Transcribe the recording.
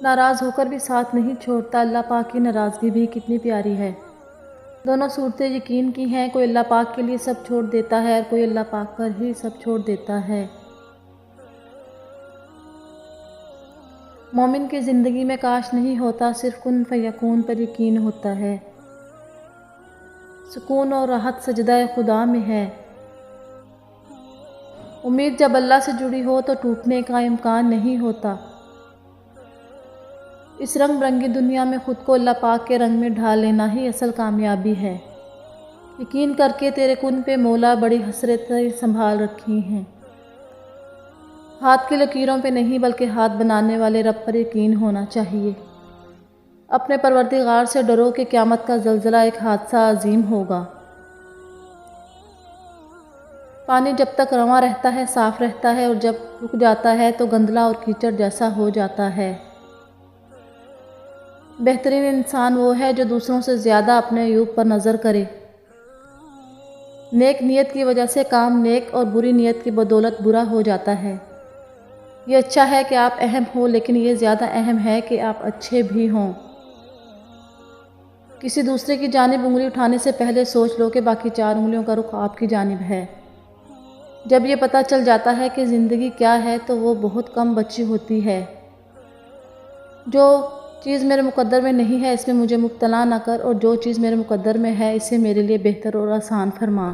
ناراض ہو کر بھی ساتھ نہیں چھوڑتا۔ اللہ پاک کی ناراضگی بھی کتنی پیاری ہے۔ دونوں صورتیں یقین کی ہیں، کوئی اللہ پاک کے لیے سب چھوڑ دیتا ہے اور کوئی اللہ پاک پر ہی سب چھوڑ دیتا ہے۔ مومن کی زندگی میں کاش نہیں ہوتا، صرف کن فیکون پر یقین ہوتا ہے۔ سکون اور راحت سجدہ خدا میں ہے۔ امید جب اللہ سے جڑی ہو تو ٹوٹنے کا امکان نہیں ہوتا۔ اس رنگ برنگی دنیا میں خود کو اللہ پاک کے رنگ میں ڈھال لینا ہی اصل کامیابی ہے۔ یقین کر کے تیرے کن پہ مولا بڑی حسرتیں سنبھال رکھی ہیں۔ ہاتھ کی لکیروں پہ نہیں بلکہ ہاتھ بنانے والے رب پر یقین ہونا چاہیے۔ اپنے پروردگار سے ڈرو کہ قیامت کا زلزلہ ایک حادثہ عظیم ہوگا۔ پانی جب تک رواں رہتا ہے صاف رہتا ہے، اور جب رک جاتا ہے تو گندلا اور کیچڑ جیسا ہو جاتا ہے۔ بہترین انسان وہ ہے جو دوسروں سے زیادہ اپنے عیوب پر نظر کرے۔ نیک نیت کی وجہ سے کام نیک اور بری نیت کی بدولت برا ہو جاتا ہے۔ یہ اچھا ہے کہ آپ اہم ہو، لیکن یہ زیادہ اہم ہے کہ آپ اچھے بھی ہوں۔ کسی دوسرے کی جانب انگلی اٹھانے سے پہلے سوچ لو کہ باقی 4 انگلیوں کا رخ آپ کی جانب ہے۔ جب یہ پتہ چل جاتا ہے کہ زندگی کیا ہے تو وہ بہت کم بچی ہوتی ہے۔ جو چیز میرے مقدر میں نہیں ہے اس میں مجھے مبتلا نہ کر، اور جو چیز میرے مقدر میں ہے اسے میرے لیے بہتر اور آسان فرما۔